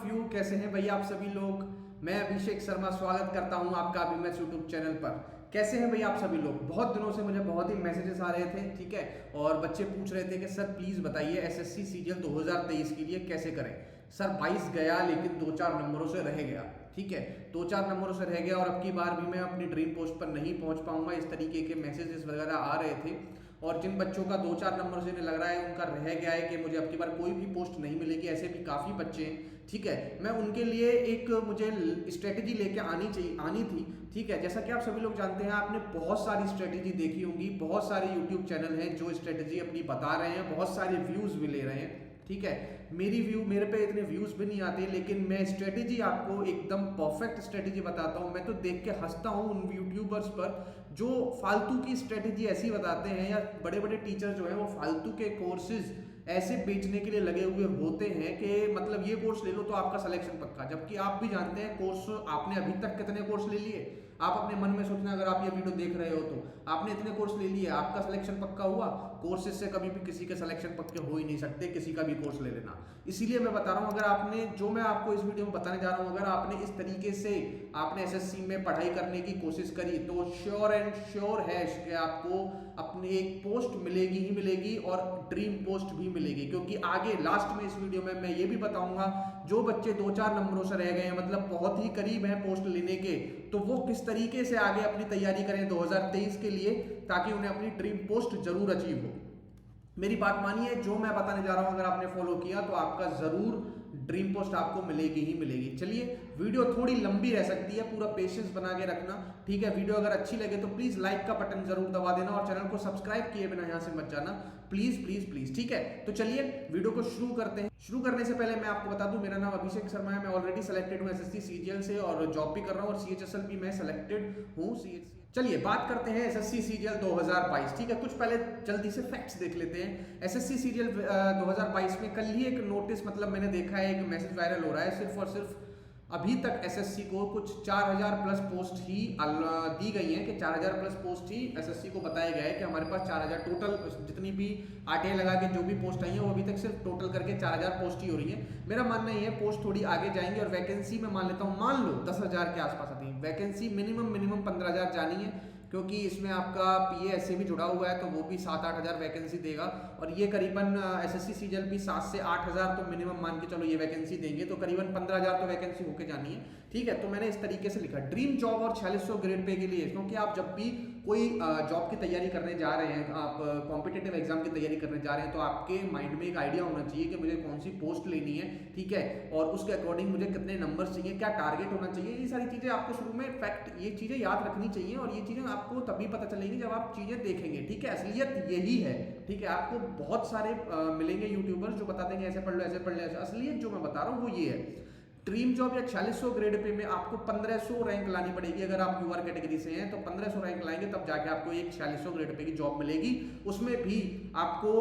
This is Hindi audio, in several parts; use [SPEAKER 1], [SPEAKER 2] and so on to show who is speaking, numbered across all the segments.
[SPEAKER 1] ऑफ यू, कैसे हैं भैया आप सभी लोग। मैं अभिषेक शर्मा स्वागत करता हूं आपका अभिमत यूट्यूब चैनल पर। कैसे हैं भैया आप सभी लोग। बहुत दिनों से मुझे बहुत ही मैसेजेस आ रहे थे, ठीक है, और बच्चे पूछ रहे थे कि सर प्लीज बताइए एसएससी सीजीएल 2023 के लिए कैसे करें। सर 22 गया लेकिन 2-4 नंबरों से रह गया, ठीक है, 2-4 नंबरों से रह गया और अब की बार भी मैं अपनी ड्रीम पोस्ट पर नहीं पहुंच पाऊंगा। इस तरीके के मैसेजेस वगैरह आ रहे थे और जिन बच्चों का 2-4 नंबर से लग रहा है उनका रह गया है कि मुझे अब की बार कोई भी पोस्ट नहीं मिलेगी, ऐसे भी काफ़ी बच्चे हैं, ठीक है। मैं उनके लिए एक मुझे स्ट्रेटेजी लेके आनी थी, ठीक है। जैसा कि आप सभी लोग जानते हैं, आपने बहुत सारी स्ट्रेटेजी देखी होंगी, बहुत सारे यूट्यूब चैनल हैं जो स्ट्रेटेजी अपनी बता रहे हैं, बहुत सारे व्यूज़ भी ले रहे हैं, ठीक है। मेरे पे इतने व्यूज भी नहीं आते, लेकिन मैं स्ट्रेटेजी आपको एकदम परफेक्ट स्ट्रेटेजी बताता हूं। मैं तो देख के हंसता हूं उन यूट्यूबर्स पर जो फालतू की स्ट्रेटेजी ऐसी बताते हैं, या बड़े बड़े टीचर जो है वो फालतू के कोर्सेज ऐसे बेचने के लिए लगे हुए होते हैं कि मतलब ये कोर्स ले लो तो आपका सिलेक्शन पक्का। जबकि आप भी जानते हैं कोर्स आपने अभी तक कितने कोर्स ले लिए। आप अपने मन में सोचना, अगर आप ये वीडियो देख रहे हो तो आपने इतने कोर्स ले लिए, आपका सिलेक्शन पक्का हुआ। कोर्सेज से कभी भी किसी के सिलेक्शन पक्के हो ही नहीं सकते, किसी का भी कोर्स ले लेना। इसीलिए मैं बता रहा हूं, अगर आपने जो मैं आपको इस वीडियो में बताने जा रहा हूं, अगर आपने इस तरीके से आपने एसएससी में पढ़ाई करने की कोशिश करी तो श्योर एंड श्योर है कि आपको अपनी एक पोस्ट मिलेगी ही मिलेगी और ड्रीम पोस्ट भी मिलेगी। क्योंकि आगे लास्ट में इस वीडियो में मैं ये भी बताऊंगा जो बच्चे 2-4 नंबरों से रह गए हैं, मतलब बहुत ही करीब हैं पोस्ट लेने के, तो वो किस तरीके से आगे अपनी तैयारी करें 2023 के लिए, ताकि उन्हें अपनी ड्रीम पोस्ट जरूर अचीव हो। मेरी बात मानिए, जो मैं बताने जा रहा हूं अगर आपने फॉलो किया तो आपका जरूर ड्रीम पोस्ट आपको मिलेगी ही मिलेगी। चलिए, वीडियो थोड़ी लंबी रह सकती है, पूरा पेशेंस बना के रखना, ठीक है। वीडियो अगर अच्छी लगे तो प्लीज लाइक का बटन जरूर दबा देना और चैनल को सब्सक्राइब किए बिना यहां से मत जाना, प्लीज प्लीज प्लीज, ठीक है। तो चलिए वीडियो को शुरू करते हैं। शुरू करने से पहले मैं आपको बता दूं, मेरा नाम अभिषेक शर्मा है। मैं ऑलरेडी सिलेक्टेड हूं एसएससी सीजीएल से और जॉब भी कर रहा हूं और सीएचएसएल भी मैं सिलेक्टेड हूं। चलिए बात करते हैं एसएससी सीजीएल 2022, ठीक है। कुछ पहले जल्दी से फैक्ट्स देख लेते हैं। एसएससी सीजीएल 2022 में कल ही एक नोटिस, मतलब मैंने देखा है एक मैसेज वायरल हो रहा है। सिर्फ और सिर्फ अभी तक एसएससी को कुछ 4000 प्लस पोस्ट ही दी गई हैं कि 4000 प्लस पोस्ट ही एसएससी को बताया गया है कि हमारे पास 4000 टोटल जितनी भी आरटीआई लगा के जो भी पोस्ट आई है वो अभी तक सिर्फ टोटल करके 4000 पोस्ट ही हो रही है। मेरा मानना ये है पोस्ट थोड़ी आगे जाएंगे और वैकेंसी में मान लेता हूँ, मान लो 10,000 के आसपास आती है वैकेंसी। मिनिमम 15,000 जानी है, क्योंकि इसमें आपका पीए ऐसे भी जुड़ा हुआ है तो वो भी 7-8 हज़ार वैकेंसी देगा। और ये करीबन एसएससी सीजीएल भी 7 से 8 हज़ार तो मिनिमम मान के चलो ये वैकेंसी देंगे, तो करीबन 15,000 तो वैकेंसी होके जानी है, ठीक है। तो मैंने इस तरीके से लिखा ड्रीम जॉब और 4600 ग्रेड पे के लिए, क्योंकि आप जब भी कोई जॉब की तैयारी करने जा रहे हैं, आप कॉम्पिटिटिव एग्जाम की तैयारी करने जा रहे हैं, तो आपके माइंड में एक आइडिया होना चाहिए कि मुझे कौन सी पोस्ट लेनी है, ठीक है, और उसके अकॉर्डिंग मुझे कितने नंबर चाहिए, क्या टारगेट होना चाहिए। ये सारी चीज़ें आपको शुरू में फैक्ट ये चीज़ें याद रखनी चाहिए और ये चीज़ें आपको तभी पता चलेगी जब आप चीज़ें देखेंगे, ठीक है। असलियत यही है, ठीक है। आपको बहुत सारे मिलेंगे यूट्यूबर्स जो बता देंगे ऐसे पढ़ लो ऐसे पढ़ लो, असलियत जो मैं बता रहा हूँ वो ये है। ड्रीम जॉब या 4600 ग्रेड पे में आपको 1500 रैंक लानी पड़ेगी। अगर आप यूआर कैटेगरी से हैं तो 1500 रैंक लाएंगे तब जाके आपको एक 4600 ग्रेड पे की जॉब मिलेगी। उसमें भी आपको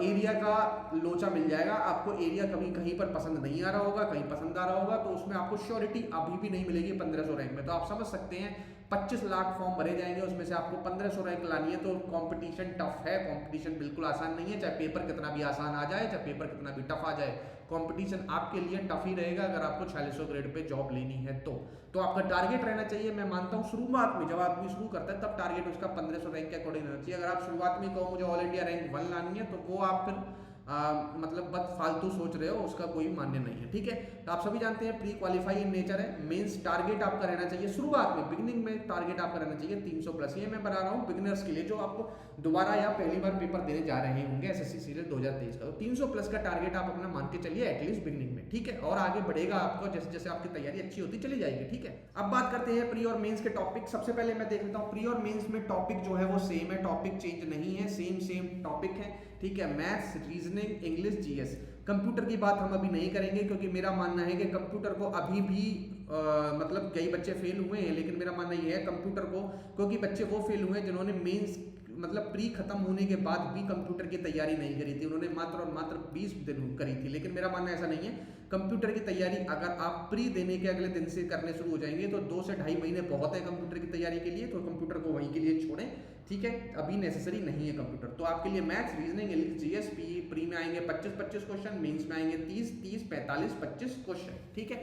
[SPEAKER 1] एरिया का लोचा मिल जाएगा। आपको एरिया कभी कहीं पर पसंद नहीं आ रहा होगा, कहीं पसंद आ रहा होगा, तो उसमें आपको श्योरिटी अभी भी नहीं मिलेगी 1500 रैंक में। तो आप समझ सकते हैं 25 लाख फॉर्म भरे जाएंगे, उसमें से आपको 1500 रैंक लानी है। तो कंपटीशन टफ है, कंपटीशन बिल्कुल आसान नहीं है। चाहे पेपर कितना भी आसान आ जाए, चाहे पेपर कितना भी टफ आ जाए, कंपटीशन आपके लिए टफ ही रहेगा अगर आपको 4600 ग्रेड पे जॉब लेनी है तो आपका टारगेट रहना चाहिए। मैं मानता हूं शुरुआत में जब आदमी शुरू करता है तब टारगेट उसका 1500 रैंक के अकॉर्डिंग रहना चाहिए। अगर आप शुरुआत में कहो मुझे ऑल इंडिया रैंक 1 लानी है तो वो आप फिर मतलब बस फालतू सोच रहे हो, उसका कोई मान्य नहीं है, ठीक है। तो आप सभी जानते हैं प्री क्वालिफाई इन नेचर है। मेंस टारगेट आपका रहना चाहिए शुरुआत में, बिगिनिंग में टारगेट आपका रहना चाहिए 300 प्लस। ये मैं बना रहा हूँ बिगिनर्स के लिए जो आपको दोबारा या पहली बार पेपर देने जा रहे होंगे एसएससी सीजीएल 2023 का। तो 300 प्लस का टारगेट आप अपना मान के चलिए एटलीस्ट बिगिनिंग में, ठीक है। और आगे बढ़ेगा आपको जैसे जैसे आपकी तैयारी अच्छी होती चली जाएगी, ठीक है। अब बात करते हैं प्री और मेंस के टॉपिक। सबसे पहले मैं देख लेता हूँ प्री और मेंस में टॉपिक जो है वो सेम है, टॉपिक चेंज नहीं है, सेम टॉपिक है, ठीक है। Maths, reasoning, English, GS. Computer की बात हम अभी नहीं करेंगे क्योंकि मेरा मानना है कि कंप्यूटर को अभी भी मतलब कई बच्चे फेल हुए हैं, लेकिन मेरा मानना यह है कंप्यूटर को, क्योंकि बच्चे वो फेल हुए हैं जिन्होंने मेंस मतलब प्री खत्म होने के बाद भी कंप्यूटर की तैयारी नहीं करी थी, उन्होंने मात्र और मात्र 20 दिन करी थी। लेकिन मेरा मानना ऐसा नहीं है। कंप्यूटर की तैयारी अगर आप प्री देने के अगले दिन से करने शुरू हो जाएंगे तो 2 से ढाई महीने बहुत है कंप्यूटर की तैयारी के लिए, तो कंप्यूटर को वहीं के लिए छोड़ें, ठीक है, अभी नेसेसरी नहीं है कंप्यूटर। तो आपके लिए maths, reasoning, English, GS, pre में आएंगे 25-25 क्वेश्चन, मेंस में आएंगे 30-30, 45-25 क्वेश्चन। ठीक है,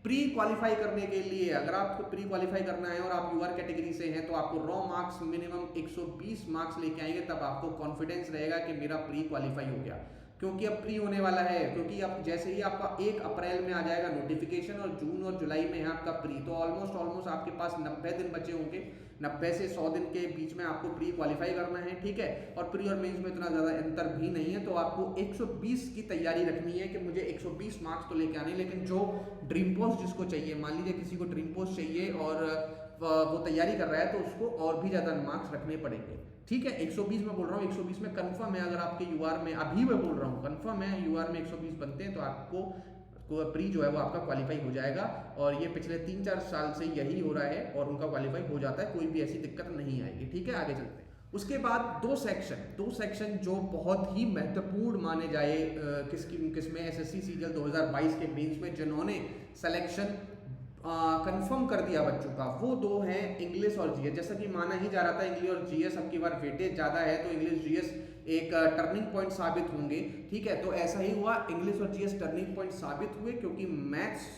[SPEAKER 1] प्री क्वालिफाई करने के लिए, अगर आपको प्री क्वालिफाई करना है और आप यूआर कैटेगरी से हैं, तो आपको रॉ मार्क्स मिनिमम 120 मार्क्स लेके आएंगे, तब आपको कॉन्फिडेंस रहेगा कि मेरा प्री क्वालिफाई हो गया। क्योंकि अब प्री होने वाला है, क्योंकि अब जैसे ही आपका 1 अप्रैल में आ जाएगा नोटिफिकेशन और जून और जुलाई में है आपका प्री, तो ऑलमोस्ट आपके पास 90 दिन बचे होंगे। 90 से 100 दिन के बीच में आपको प्री क्वालिफाई करना है। ठीक है, और प्री और मेंस में इतना ज़्यादा अंतर भी नहीं है, तो आपको 120 की तैयारी रखनी है कि मुझे 120 मार्क्स तो लेके आने। लेकिन जो ड्रीम पोस्ट जिसको चाहिए, मान लीजिए किसी को ड्रीम पोस्ट चाहिए और वो तैयारी कर रहा है, तो उसको और भी ज़्यादा मार्क्स रखने पड़ेंगे। ठीक है, 120 में बोल रहा हूँ, 120 में कंफर्म है। अगर आपके यूआर में, अभी मैं बोल रहा हूँ कंफर्म है, यूआर में 120 बनते हैं, तो आपको प्री जो है वो आपका क्वालिफाई हो जाएगा। और ये पिछले 3-4 साल से यही हो रहा है और उनका क्वालिफाई हो जाता है, कोई भी ऐसी दिक्कत नहीं आएगी। ठीक है, आगे चलते हैं। उसके बाद दो सेक्शन जो बहुत ही महत्वपूर्ण माने जाए किसमें, एसएससी सीजीएल 2022 के मेंस में, जिन्होंने सिलेक्शन कंफर्म कर दिया बच्चों का, वो दो हैं इंग्लिश और जीएस। जैसा कि माना ही जा रहा था इंग्लिश और जीएस अब की बार वेटेज ज़्यादा है, तो इंग्लिश जीएस एक टर्निंग पॉइंट साबित होंगे। ठीक है, तो ऐसा ही हुआ, इंग्लिश और जीएस टर्निंग पॉइंट साबित हुए, क्योंकि मैथ्स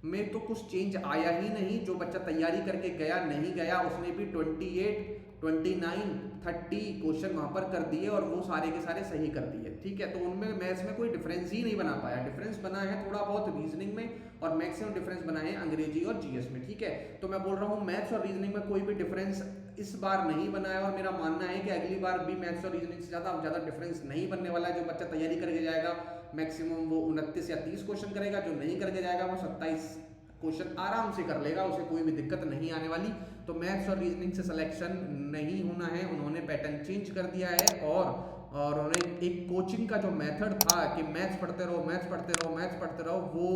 [SPEAKER 1] में तो कुछ चेंज आया ही नहीं। जो बच्चा तैयारी करके गया नहीं गया, उसने भी 28, 29, 30 क्वेश्चन वहां पर कर दिए और वो सारे के सारे सही कर दिए। ठीक है, तो उनमें मैथ्स में कोई डिफरेंस ही नहीं बना पाया। डिफरेंस बना है थोड़ा बहुत रीजनिंग में, और मैक्सिमम डिफरेंस बना है अंग्रेजी और जीएस में। ठीक है, तो मैं बोल रहा हूँ मैथ्स और रीजनिंग में कोई भी डिफरेंस इस बार नहीं बना है, और मेरा मानना है कि अगली बार भी मैथ्स और रीजनिंग से ज़्यादा डिफरेंस नहीं बनने वाला है। जो बच्चा तैयारी करके जाएगा मैक्सिमम वो 29 या 30 क्वेश्चन करेगा, जो नहीं करके जाएगा वो 27 क्वेश्चन आराम से कर लेगा, उसे कोई भी दिक्कत नहीं आने वाली। तो मैथ्स और रीजनिंग से सिलेक्शन नहीं होना है, उन्होंने पैटर्न चेंज कर दिया है। और उन्होंने एक कोचिंग का जो मेथड था कि मैथ्स पढ़ते रहो, वो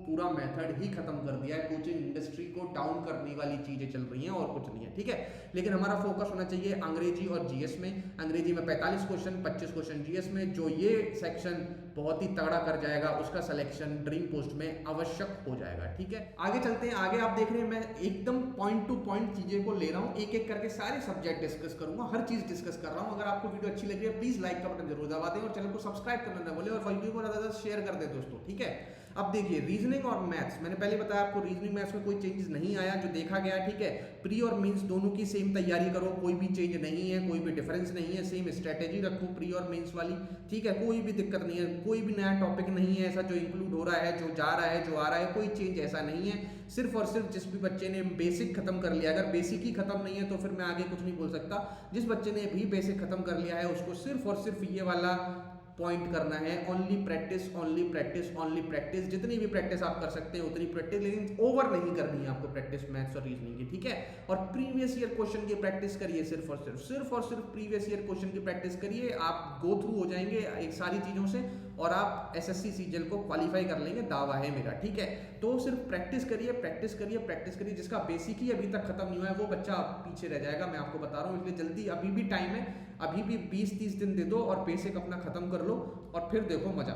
[SPEAKER 1] पूरा मेथड ही खत्म कर दिया है। कोचिंग इंडस्ट्री को डाउन करने वाली चीजें चल रही हैं और कुछ नहीं है। ठीक है, लेकिन हमारा फोकस होना चाहिए अंग्रेजी और जीएस में। अंग्रेजी में 45 क्वेश्चन, 25 क्वेश्चन जीएस में। जो ये सेक्शन बहुत ही तगड़ा कर जाएगा, उसका सिलेक्शन ड्रीम पोस्ट में आवश्यक हो जाएगा। ठीक है, आगे चलते हैं। आगे आप देख रहे हैं मैं एकदम पॉइंट टू पॉइंट चीजें को ले रहा हूँ, एक एक करके सारे सब्जेक्ट डिस्कस करूंगा, हर चीज डिस्कस कर रहा हूँ। अगर आपको वीडियो अच्छी लग रही है, प्लीज लाइक का बटन जरूर दबा दें और चैनल को सब्सक्राइब करना ना भूलें, और वीडियो को ज्यादा शेयर कर दें दोस्तों। ठीक है, अब देखिए रीजनिंग और मैथ्स, मैंने पहले बताया आपको रीजनिंग मैथ्स में कोई चेंजेस नहीं आया जो देखा गया। ठीक है, प्री और मेंस दोनों की सेम तैयारी करो, कोई भी चेंज नहीं है, कोई भी डिफरेंस नहीं है, सेम स्ट्रेटेजी रखो प्री और मेंस वाली। ठीक है, कोई भी दिक्कत नहीं है, कोई भी नया टॉपिक नहीं है ऐसा जो इंक्लूड हो रहा है, जो जा रहा है, जो आ रहा है, कोई चेंज ऐसा नहीं है। सिर्फ और सिर्फ जिस भी बच्चे ने बेसिक खत्म कर लिया, अगर बेसिक ही खत्म नहीं है तो फिर मैं आगे कुछ नहीं बोल सकता। जिस बच्चे ने भी बेसिक खत्म कर लिया है, उसको सिर्फ और सिर्फ ये वाला पॉइंट करना है, only practice, only practice, only practice. जितनी भी प्रैक्टिस आप कर सकते हैं उतनी प्रैक्टिस, लेकिन ओवर नहीं करनी है आपको प्रैक्टिस मैथ्स और रीजनिंग की। ठीक है, और प्रीवियस ईयर क्वेश्चन की प्रैक्टिस करिए, सिर्फ और सिर्फ प्रीवियस ईयर क्वेश्चन की प्रैक्टिस करिए। आप गो थ्रू हो जाएंगे एक सारी चीजों से और आप एसएससी सीजीएल को क्वालिफाई कर लेंगे, दावा है मेरा। ठीक है, तो सिर्फ प्रैक्टिस करिए, प्रैक्टिस करिए, प्रैक्टिस करिए। जिसका बेसिक ही अभी तक खत्म नहीं हुआ है वो बच्चा पीछे रह जाएगा, मैं आपको बता रहा हूँ। इसलिए जल्दी, अभी भी टाइम है, अभी भी 20-30 दिन दे दो और बेसिक अपना खत्म कर लो और फिर देखो मजा।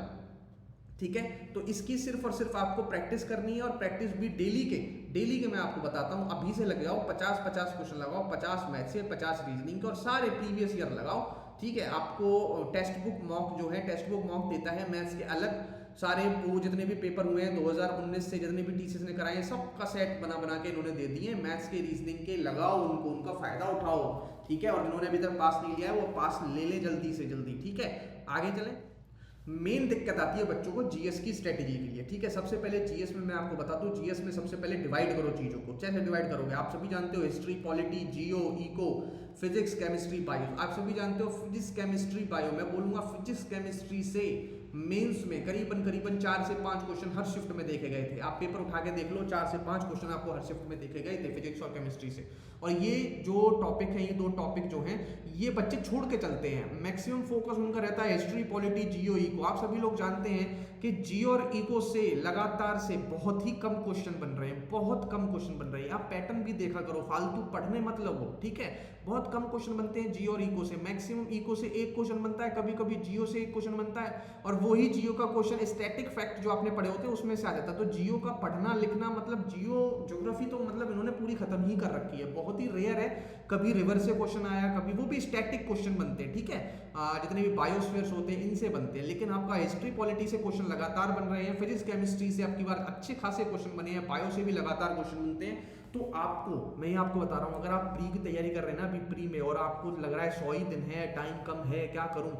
[SPEAKER 1] ठीक है, तो इसकी सिर्फ और सिर्फ आपको प्रैक्टिस करनी है, और प्रैक्टिस भी डेली के मैं आपको बताता हूँ। अभी से लग जाओ, 50-50 क्वेश्चन लगाओ, 50 मैथ्स से, 50 रीजनिंग के, और सारे प्रीवियस ईयर लगाओ। ठीक है, आपको टेक्स्ट बुक मॉक जो है, टेक्स्ट बुक मॉक देता है मैथ्स के अलग, सारे वो जितने भी पेपर हुए हैं 2019 से, जितने भी टीचर्स ने कराए हैं, सबका सेट बना के इन्होंने दे दिए। मैथ्स के, रीजनिंग के लगाओ उनको, उनका फायदा उठाओ। ठीक है, और जिन्होंने अभी तक पास नहीं लिया है वो पास ले जल्दी से जल्दी। ठीक है, आगे चलें। मेन दिक्कत आती है बच्चों को जीएस की स्ट्रेटेजी के लिए। ठीक है, सबसे पहले जीएस में मैं आपको बता दूं, जीएस में सबसे पहले डिवाइड करो चीजों को। कैसे डिवाइड करोगे? आप सभी जानते हो हिस्ट्री, पॉलिटी, जियो, इको, फिजिक्स, केमिस्ट्री, बायो। आप सभी जानते हो फिजिक्स, केमिस्ट्री, बायो। मैं बोलूंगा फिजिक्स, केमिस्ट्री से मेंस में करीबन 4 से 5 क्वेश्चन हर शिफ्ट में देखे गए थे। आप पेपर उठा के देख लो, 4 से 5 क्वेश्चन आपको हर शिफ्ट में देखे गए थे फिजिक्स और केमिस्ट्री से। और ये जो टॉपिक है, ये 2 टॉपिक जो हैं, ये बच्चे छोड़ के चलते हैं। मैक्सिमम फोकस उनका रहता है हिस्ट्री, पॉलिटी, जियो, इको। आप सभी लोग जानते हैं कि जी और इको से लगातार से बहुत ही कम क्वेश्चन बन रहे हैं, बहुत कम क्वेश्चन बन रहे हैं। आप पैटर्न भी देखा करो, फालतू पढ़ने मत लगो, ठीक है। बहुत कम क्वेश्चन बनते हैं जी और इको से, मैक्सिमम इको से एक क्वेश्चन बनता है, कभी कभी जियो से एक क्वेश्चन बनता है, और वही जियो का क्वेश्चन स्टैटिक फैक्ट जो आपने पढ़े होते हैं उसमें से आ जाता है। तो जियो का पढ़ना लिखना मतलब जियो ज्योग्राफी तो मतलब इन्होंने पूरी खत्म ही कर रखी है, बहुत ही रेयर है कभी रिवर्स से क्वेश्चन आया, कभी वो भी स्टैटिक क्वेश्चन बनते हैं, ठीक है। जितने भी बायोस्फीयर्स होते हैं इनसे बनते हैं, लेकिन आपका हिस्ट्री पॉलिटी से क्वेश्चन लगातार बन रहे हैं, फिजिक्स केमिस्ट्री से आपकी बार अच्छे खासे क्वेश्चन बने हैं, बायो से भी लगातार क्वेश्चन बनते हैं। तो आपको मैं आपको बता रहा हूं, अगर आप प्री की तैयारी कर रहे हैं ना अभी प्री में, और आपको लग रहा है 100 ही दिन है, टाइम कम है, क्या करूं,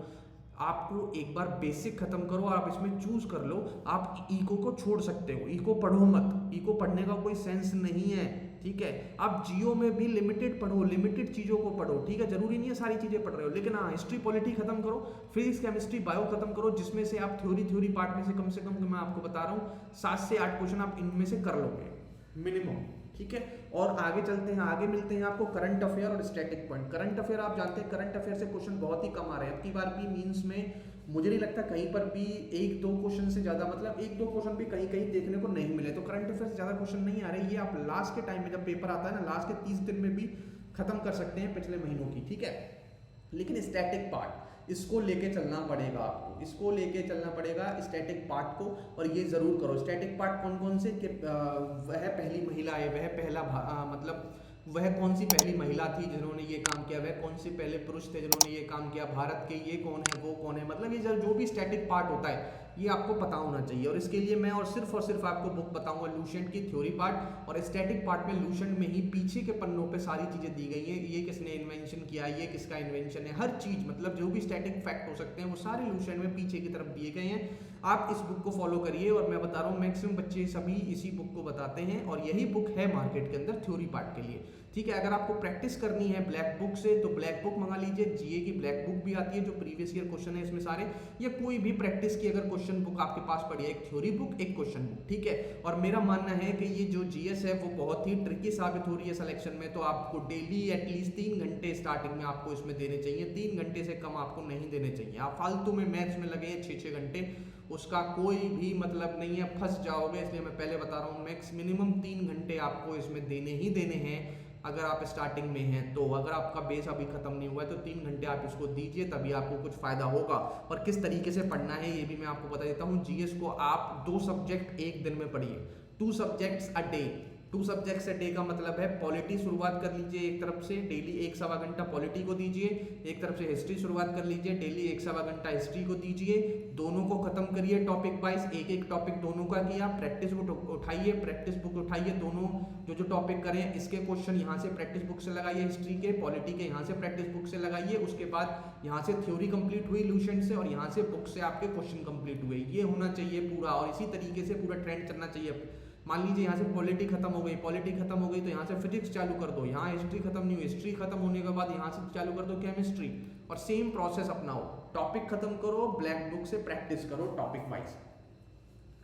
[SPEAKER 1] आपको एक बार बेसिक खत्म करो, आप इसमें चूज कर लो। आप इको को छोड़ सकते हो, इको पढ़ो मत, इको पढ़ने का कोई सेंस नहीं है, ठीक है। आप जियो में भी लिमिटेड पढ़ो, लिमिटेड चीजों को पढ़ो, ठीक है। जरूरी नहीं है सारी चीजें पढ़ रहे हो, लेकिन हाँ हिस्ट्री पॉलिटी खत्म करो, फिजिक्स केमिस्ट्री बायो खत्म करो, जिसमें से आप थ्योरी पार्ट में से कम मैं आपको बता रहा हूँ 7 से 8 क्वेश्चन आप इनमें से कर लोगे मिनिमम, ठीक है। और आगे चलते हैं, आगे मिलते हैं आपको करंट अफेयर और स्टैटिक पॉइंट। करंट अफेयर आप जानते हैं, करंट अफेयर से क्वेश्चन बहुत ही कम आ रहे हैं अब की बार भी मींस में, मुझे नहीं लगता कहीं पर भी 1-2 क्वेश्चन से ज्यादा, मतलब 1-2 क्वेश्चन भी कहीं कहीं देखने को नहीं मिले। तो करंट अफेयर से ज्यादा क्वेश्चन नहीं आ रहे, ये आप लास्ट के टाइम में जब पेपर आता है ना, लास्ट के 30 दिन में भी खत्म कर सकते हैं पिछले महीनों की, ठीक है। लेकिन स्टैटिक पार्ट इसको लेके चलना पड़ेगा आपको, इसको लेके चलना पड़ेगा स्टैटिक पार्ट को, और ये जरूर करो। स्टैटिक पार्ट कौन कौन से कि वह पहली महिला है, वह पहला मतलब वह कौन सी पहली महिला थी जिन्होंने ये काम किया, वह कौन से पहले पुरुष थे जिन्होंने ये काम किया, भारत के ये कौन है वो कौन है, मतलब ये जो भी स्टैटिक पार्ट होता है ये आपको पता होना चाहिए। और इसके लिए मैं और सिर्फ आपको बुक बताऊंगा लूसेंट की थ्योरी पार्ट, और स्टैटिक पार्ट में लूसेंट में ही पीछे के पन्नों पे सारी चीजें दी गई हैं, ये किसने इन्वेंशन किया, ये किसका इन्वेंशन है, हर चीज मतलब जो भी स्टैटिक फैक्ट हो सकते हैं वो सारे लूसेंट में पीछे की तरफ दिए गए हैं। आप इस बुक को फॉलो करिए, और मैं बता रहा हूँ मैक्सिमम बच्चे सभी इसी बुक को बताते हैं, और यही बुक है मार्केट के अंदर थ्योरी पार्ट के लिए, ठीक है। अगर आपको प्रैक्टिस करनी है ब्लैक बुक से तो ब्लैक बुक मंगा लीजिए, जीए की ब्लैक बुक भी आती है जो प्रीवियस ईयर क्वेश्चन है इसमें सारे, या कोई भी प्रैक्टिस की अगर क्वेश्चन बुक आपके पास पड़ी है, एक थ्योरी बुक एक क्वेश्चन बुक, ठीक है। और मेरा मानना है कि ये जो जीएस है वो बहुत ही ट्रिकी साबित हो रही है सिलेक्शन में, तो आपको डेली एटलीस्ट 3 घंटे स्टार्टिंग में आपको इसमें देने चाहिए, 3 घंटे से कम आपको नहीं देने चाहिए। आप फालतू में मैथ्स में लगे 6-6 घंटे, उसका कोई भी मतलब नहीं है, फंस जाओगे। इसलिए मैं पहले बता रहा हूँ मैक्स मिनिमम 3 घंटे आपको इसमें देने ही देने हैं अगर आप स्टार्टिंग में हैं तो। अगर आपका बेस अभी खत्म नहीं हुआ है तो 3 घंटे आप इसको दीजिए, तभी आपको कुछ फायदा होगा। और किस तरीके से पढ़ना है ये भी मैं आपको बता देता हूँ। जीएस को आप 2 सब्जेक्ट एक दिन में पढ़िए, 2 subjects a day. 2 subjects a day का मतलब है पॉलिटी शुरुआत कर लीजिए एक तरफ से, डेली 1-1.25 घंटा पॉलिटी को दीजिए, एक तरफ से हिस्ट्री शुरुआत कर लीजिए, डेली 1-1.25 घंटा हिस्ट्री को दीजिए। दोनों को खत्म करिए टॉपिक वाइज, एक टॉपिक दोनों का किया। प्रैक्टिस बुक उठाइए, प्रैक्टिस बुक उठाइए, दोनों जो टॉपिक करें इसके क्वेश्चन यहाँ से प्रैक्टिस बुक से लगाइए, हिस्ट्री के पॉलिटी के यहाँ से प्रैक्टिस बुक से लगाइए। उसके बाद यहाँ से थ्योरी कंप्लीट हुई लूसेंट से, और यहाँ से बुक से आपके क्वेश्चन कंप्लीट हुए। ये होना चाहिए पूरा, और इसी तरीके से पूरा ट्रेंड चलना चाहिए। मान लीजिए यहाँ से पॉलिटी खत्म हो गई, तो यहाँ से फिजिक्स चालू कर दो, यहाँ हिस्ट्री खत्म नहीं हुई, हिस्ट्री खत्म होने के बाद यहाँ से चालू कर दो केमिस्ट्री, और सेम प्रोसेस अपनाओ। टॉपिक खत्म करो, ब्लैक बुक से प्रैक्टिस करो टॉपिक वाइज,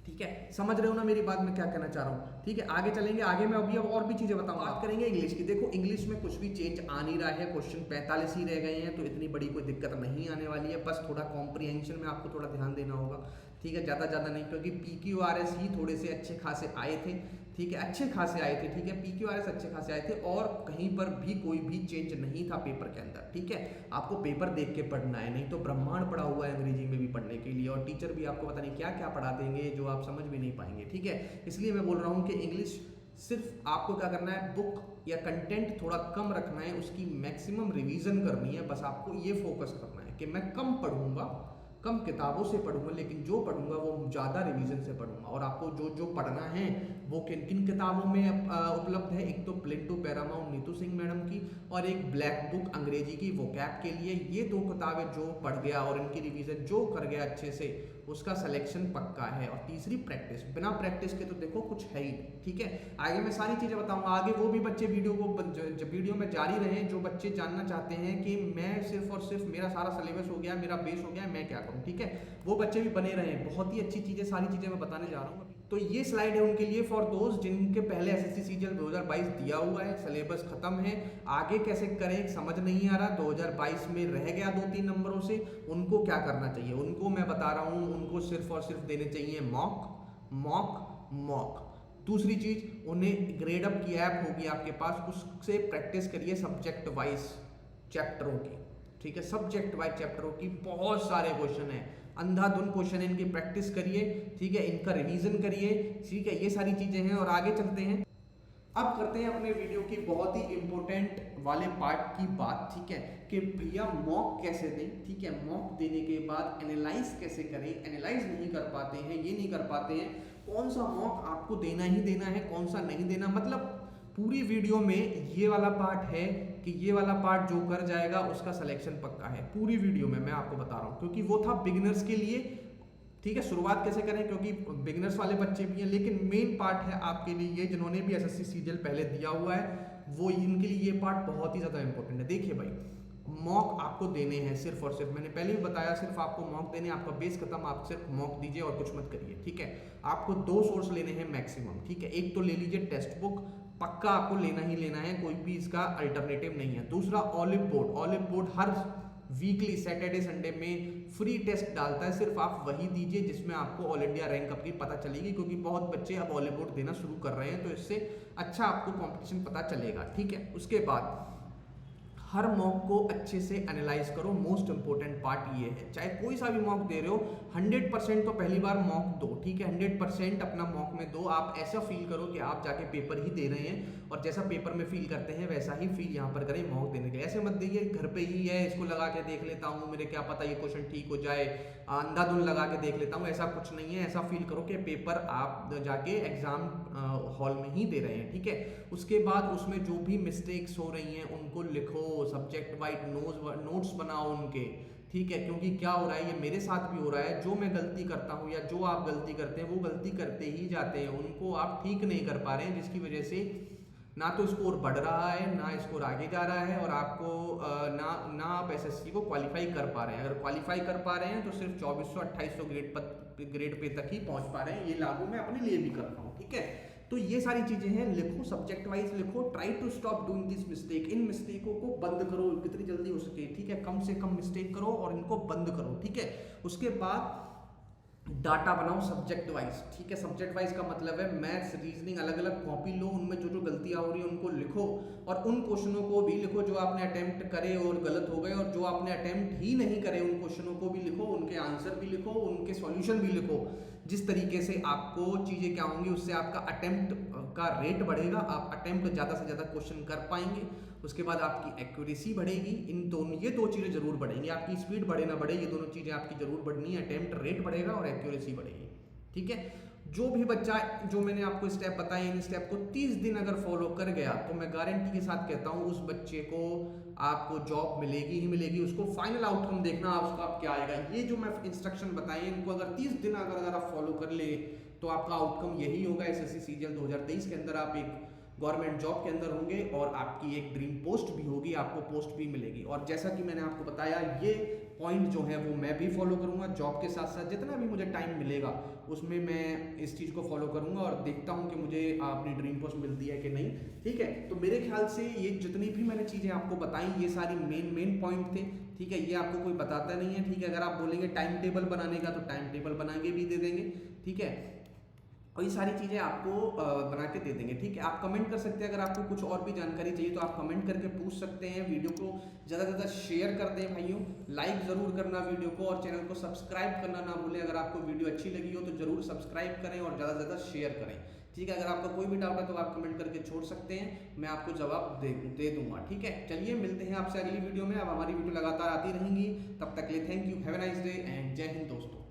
[SPEAKER 1] ठीक है। समझ रहे हो ना मेरी बात मैं क्या कहना चाह रहा हूँ, ठीक है। आगे चलेंगे, आगे मैं अभी अब और भी चीजें बताऊंगा। बात करेंगे इंग्लिश की। देखो इंग्लिश में कुछ भी चेंज आ नहीं रहा है, क्वेश्चन 45 ही रह गए हैं, तो इतनी बड़ी कोई दिक्कत नहीं आने वाली है। बस थोड़ा कॉम्प्रिहेंशन में आपको थोड़ा ध्यान देना होगा, ठीक है, ज़्यादा नहीं, क्योंकि PQRS ही थोड़े से अच्छे खासे आए थे, ठीक है, अच्छे खासे आए थे, ठीक है। PQRS अच्छे खासे आए थे, और कहीं पर भी कोई भी चेंज नहीं था पेपर के अंदर, ठीक है। आपको पेपर देख के पढ़ना है, नहीं तो ब्रह्मांड पड़ा हुआ है अंग्रेजी में भी पढ़ने के लिए, और टीचर भी आपको पता नहीं क्या क्या पढ़ा देंगे जो आप समझ भी नहीं पाएंगे, ठीक है। इसलिए मैं बोल रहा हूँ कि इंग्लिश सिर्फ आपको क्या करना है, बुक या कंटेंट थोड़ा कम रखना है, उसकी मैक्सिमम रिवीजन करनी है। बस आपको ये फोकस करना है कि मैं कम पढ़ूंगा, कम किताबों से पढ़ूंगा, लेकिन जो पढ़ूंगा वो ज़्यादा रिवीजन से पढ़ूंगा। और आपको जो पढ़ना है वो किन किन किताबों में उपलब्ध है, एक तो प्लिंटो पैरामाउंट नीतू सिंह मैडम की, और एक ब्लैक बुक अंग्रेजी की वोकैब के लिए। ये 2 किताबें जो पढ़ गया और इनकी रिवीजन जो कर गया अच्छे से, उसका सिलेक्शन पक्का है। और तीसरी प्रैक्टिस, बिना प्रैक्टिस के तो देखो कुछ है ही, ठीक है। आगे मैं सारी चीज़ें बताऊंगा। आगे वो भी बच्चे वीडियो में जारी रहे जो बच्चे जानना चाहते हैं कि मैं सिर्फ और सिर्फ मेरा सारा सिलेबस हो गया, मेरा बेस हो गया, मैं क्या करूँ, ठीक है। वो बच्चे भी बने रहे, बहुत ही अच्छी चीज़ें, सारी चीज़ें मैं बताने जा रहा हूँ। तो ये स्लाइड है उनके लिए फॉर दोस्त जिनके पहले एसएससी सीजीएल 2022 दिया हुआ है, सिलेबस खत्म है, आगे कैसे करें समझ नहीं आ रहा, 2022 में रह गया 2-3 नंबरों से, उनको क्या करना चाहिए, उनको मैं बता रहा हूँ, उनको सिर्फ और सिर्फ देने चाहिए मॉक मॉक मॉक। दूसरी चीज, उन्हें ग्रेड अप की ऐप होगी आपके पास, उससे प्रैक्टिस करिए सब्जेक्ट वाइज चैप्टरों की, ठीक है, सब्जेक्ट वाइज चैप्टरों की बहुत सारे क्वेश्चन है, अंधाधुन क्वेश्चन है, इनकी प्रैक्टिस करिए, ठीक है, इनका रिवीजन करिए, ठीक है, ये सारी चीजें हैं। और आगे चलते हैं, अब करते हैं अपने वीडियो की बहुत ही इंपॉर्टेंट वाले पार्ट की बात, ठीक है, कि भैया मॉक कैसे दें, ठीक है, मॉक देने के बाद एनालाइज कैसे करें, एनालाइज नहीं कर पाते हैं, ये नहीं कर पाते हैं, कौन सा मॉक आपको देना ही देना है, कौन सा नहीं देना, मतलब पूरी वीडियो में ये वाला पार्ट है कि ये वाला पार्ट जो कर जाएगा उसका सिलेक्शन पक्का है, पूरी वीडियो में मैं आपको बता रहा हूँ, क्योंकि वो था बिगिनर्स के लिए, ठीक है, शुरुआत कैसे करें, क्योंकि बिगिनर्स वाले बच्चे भी हैं, लेकिन मेन पार्ट है आपके लिए ये जिन्होंने भी एसएससी सीजीएल पहले दिया हुआ है, वो इनके लिए ये पार्ट बहुत ही ज्यादा इंपॉर्टेंट है। देखिए भाई, मॉक आपको देने हैं सिर्फ और सिर्फ, मैंने पहले भी बताया, सिर्फ आपको मॉक देने, आपका बेस खत्म, आप सिर्फ मॉक दीजिए और कुछ मत करिए, ठीक है। आपको 2 सोर्स लेने हैं मैक्सिमम, ठीक है, एक तो ले लीजिए टेक्स्ट बुक, पक्का आपको लेना ही लेना है, कोई भी इसका अल्टरनेटिव नहीं है। दूसरा ऑलिव बोर्ड हर वीकली सैटरडे संडे में फ्री टेस्ट डालता है, सिर्फ आप वही दीजिए जिसमें आपको ऑल इंडिया रैंक आपकी पता चलेगी, क्योंकि बहुत बच्चे अब ऑलिव बोर्ड देना शुरू कर रहे हैं, तो इससे अच्छा आपको कंपटीशन पता चलेगा, ठीक है। उसके बाद हर मॉक को अच्छे से एनालाइज करो, मोस्ट इंपोर्टेंट पार्ट ये है, चाहे कोई सा भी मॉक दे रहे हो 100% तो पहली बार मॉक दो, ठीक है, 100% अपना मॉक में दो, आप ऐसा फील करो कि आप जाके पेपर ही दे रहे हैं, और जैसा पेपर में फील करते हैं वैसा ही फील यहाँ पर करें मॉक देने के लिए। ऐसे मत दीजिए घर पे ही है, इसको लगा के देख लेता हूँ, मेरे क्या पता ये क्वेश्चन ठीक हो जाए, अंधाधुन लगा के देख लेता हूँ, ऐसा कुछ नहीं है। ऐसा फील करो कि पेपर आप जाके एग्जाम हॉल में ही दे रहे हैं, ठीक है। उसके बाद उसमें जो भी मिस्टेक्स हो रही हैं उनको लिखो, सब्जेक्ट वाइज नोट्स बनाओ उनके, ठीक है, क्योंकि क्या हो रहा है, ये मेरे साथ भी हो रहा है, जो मैं गलती करता हूँ या जो आप गलती करते हैं वो गलती करते ही जाते हैं, उनको आप ठीक नहीं कर पा रहे हैं, जिसकी वजह से ना तो स्कोर बढ़ रहा है, ना स्कोर आगे जा रहा है, और आपको ना आप एसएससी को क्वालिफाई कर पा रहे हैं। अगर क्वालिफाई कर पा रहे हैं तो सिर्फ 2400-2800 ग्रेड पे तक ही पहुंच पा रहे हैं, ये लागू मैं अपने लिए भी करता हूँ, ठीक है। तो ये सारी चीजें हैं, लिखो सब्जेक्ट वाइज लिखो, try to stop doing this mistake, इन मिस्टेकों को बंद करो जितनी जल्दी हो सके, ठीक है, कम से कम मिस्टेक करो और इनको बंद करो, ठीक है। उसके बाद डाटा बनाओ सब्जेक्ट वाइज, ठीक है, सब्जेक्ट वाइज का मतलब है मैथ्स रीजनिंग अलग अलग कॉपी लो, उनमें जो जो गलतियां हो रही है उनको लिखो, और उन क्वेश्चनों को भी लिखो जो आपने अटेम्प्ट करे और गलत हो गए, और जो आपने अटेम्प्ट ही नहीं करे उन क्वेश्चनों को भी लिखो, उनके आंसर भी लिखो, उनके सॉल्यूशन भी लिखो। जिस तरीके से आपको चीजें क्या होंगी, उससे आपका अटेम्प्ट का रेट बढ़ेगा, आप अटेम्प्ट ज्यादा से ज्यादा क्वेश्चन कर पाएंगे, उसके बाद आपकी एक्यूरेसी बढ़ेगी, इन दोनों ये 2 चीजें जरूर बढ़ेंगी, आपकी स्पीड बढ़े ना बढ़े ये दोनों चीजें आपकी जरूर बढ़नी है, अटेम्प्ट रेट बढ़ेगा और एक्यूरेसी बढ़ेगी, ठीक है। जो भी बच्चा, जो मैंने आपको स्टेप बताए, इन स्टेप को 30 दिन अगर फॉलो कर गया तो मैं गारंटी के साथ कहता हूं उस बच्चे को आपको जॉब मिलेगी ही मिलेगी। उसको फाइनल आउटकम देखना उसका आप क्या आएगा, ये जो मैं इंस्ट्रक्शन बताए इनको अगर 30 दिन अगर आप फॉलो कर ले तो आपका आउटकम यही होगा, एसएससी सीजीएल 2023 के अंदर आप एक गवर्नमेंट जॉब के अंदर होंगे और आपकी एक ड्रीम पोस्ट भी होगी, आपको पोस्ट भी मिलेगी। और जैसा कि मैंने आपको बताया, ये पॉइंट जो है वो मैं भी फॉलो करूंगा, जॉब के साथ साथ जितना भी मुझे टाइम मिलेगा उसमें मैं इस चीज़ को फॉलो करूंगा और देखता हूं कि मुझे अपनी ड्रीम पोस्ट मिलती है कि नहीं, ठीक है। तो मेरे ख्याल से ये जितनी भी मैंने चीज़ें आपको बताई ये सारी मेन पॉइंट थे, ठीक है, ये आपको कोई बताता नहीं है, ठीक है। अगर आप बोलेंगे टाइम टेबल बनाने का तो टाइम टेबल बना के भी दे देंगे, ठीक है, और ये सारी चीज़ें आपको बना के दे देंगे, ठीक है। आप कमेंट कर सकते हैं, अगर आपको कुछ और भी जानकारी चाहिए तो आप कमेंट करके पूछ सकते हैं। वीडियो को ज़्यादा से ज़्यादा शेयर कर दें भाइयों, लाइक ज़रूर करना वीडियो को, और चैनल को सब्सक्राइब करना ना भूलें। अगर आपको वीडियो अच्छी लगी हो तो ज़रूर सब्सक्राइब करें और ज़्यादा से ज़्यादा शेयर करें, ठीक है। अगर आपका कोई भी डाउट है तो आप कमेंट करके छोड़ सकते हैं, मैं आपको जवाब दे दूंगा, ठीक है। चलिए मिलते हैं आपसे अगली वीडियो में, अब हमारी वीडियो लगातार आती रहेंगी, तब तक के लिए thank you, have a nice day and जय हिंद दोस्तों।